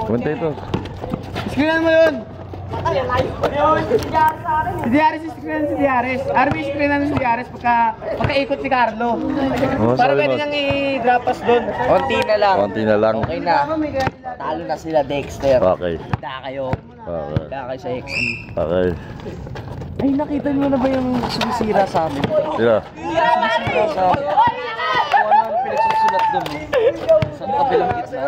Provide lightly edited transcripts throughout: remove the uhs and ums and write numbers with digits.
Commentator. Screenan mo yun! Si Diares screenan si Diares. RB screenan si Diares pagka-ikot si Carlo. Para pwede niyang i-drop us doon. Konti na lang. Konti na lang. Okay na. Talo na sila Dexter. Okay. Handa kayo. Okay. Handa kayo sa XD. Okay. Ay, nakita niyo na ba yung sumisira sa amin? Sino? Sumisira sa amin. Kung ano ang pinagsusulat doon. Sa kabilang gitna.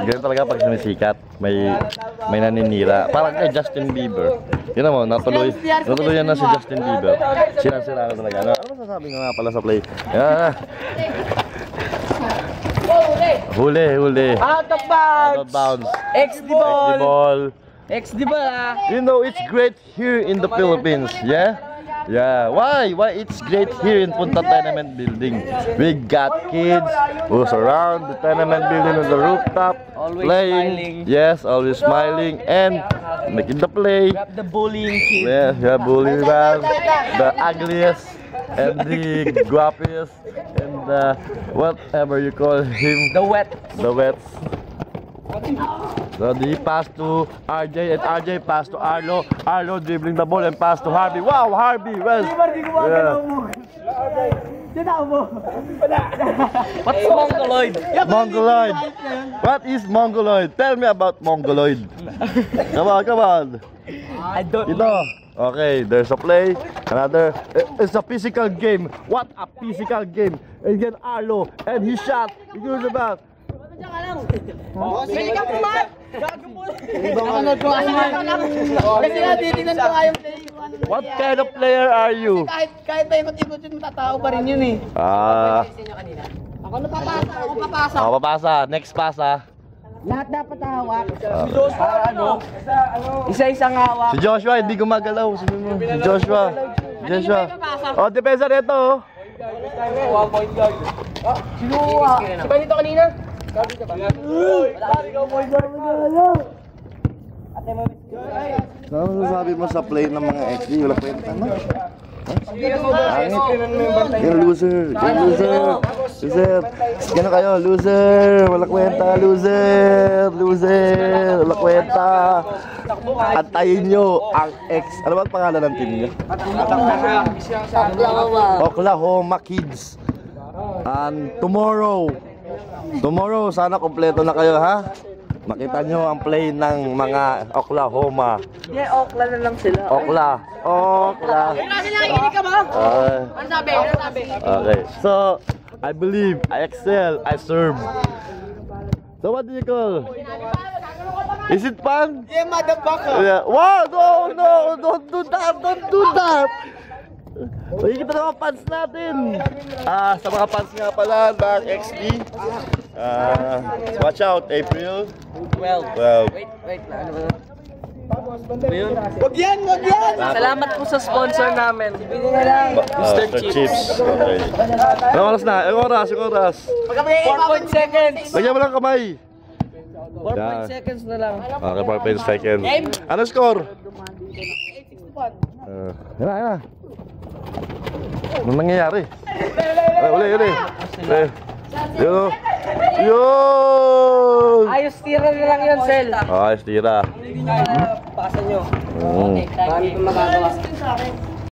Ganyan talaga pag sumisikat, may naninira. Parang kay Justin Bieber. Yun mo, natuloy yan na si Justin Bieber. Sinasira na talaga. Ano masasabi nga pala sa play? Yeah. Huli. Out of Out of bounds! bounds. XD XD ball! ball. XD ball ah! You know, it's great here in the Philippines, yeah? Yeah, why? Why it's great here in Punta Tenement Building? We got kids who surround the tenement building on the rooftop, Always playing. smiling. Yes, always smiling and making the play. Grab the bullying kid. Yes, yeah, bully around the ugliest and the guapiest and the whatever you call him. The wet. The wets. So the pass to RJ and RJ pass to Arlo. Arlo dribbling the ball and pass to Harvey. Wow, Harvey, well. Yeah. What's Mongoloid? Mongoloid. What is Mongoloid? Tell me about Mongoloid. Come on. I don't You know. Okay, there's a play. Another. It's a physical game. What a physical game. And again, Arlo and he shot. He goes about. Pwede ka pumat! Nakasunod ko kasi natitignan ko nga yung play. What kind of player are you? Kahit pa ikot-ikot yun, matatao pa rin yun eh. Ako napapasa, ako papasa. Oh, papasa. Next pass ah. Lahat dapat hawak. Isa-isang hawak. Si Joshua hindi gumagalaw. Si Joshua. Oh, depensa nito oh. Sinuha. Si ba dito kanina? Ano masasabi mo sa play ng mga XD? Wala kwenta na. Yung loser. Gano'n kayo, loser. Wala kwenta, loser. Wala kwenta. Antayin nyo ang X. Ano ba ang pangalan ng team nyo? Oklahoma Kids. And tomorrow sana kompleto na kayo ha. Makita nyo ang play ng mga Oklahoma. Yeah, Okla na lang sila. Okla. Kasi nakikinig ka ba? Ano sabi? Okay, so I believe, I excel, I serve. So what do you call? Is it fun? Yeah, motherfucker. Yeah. Wow, no, don't do that. Makikita na mga fans natin. Sa mga fans nga pala ng XD, watch out, April 12. Wait na. Ano ba? Wag yan! Salamat po sa sponsor namin. Mr. Chips. Okay. Anong oras na? Yung oras. 4 seconds. Lagyan mo lang kamay. 4 seconds na lang. Okay, 4 seconds. Ano score? Yan na. Anong nangyayari? Uli. Yun! Ayos tira na lang yun, Sel. Ayos tira. Pasa nyo. Mm. Paano ito magagawa?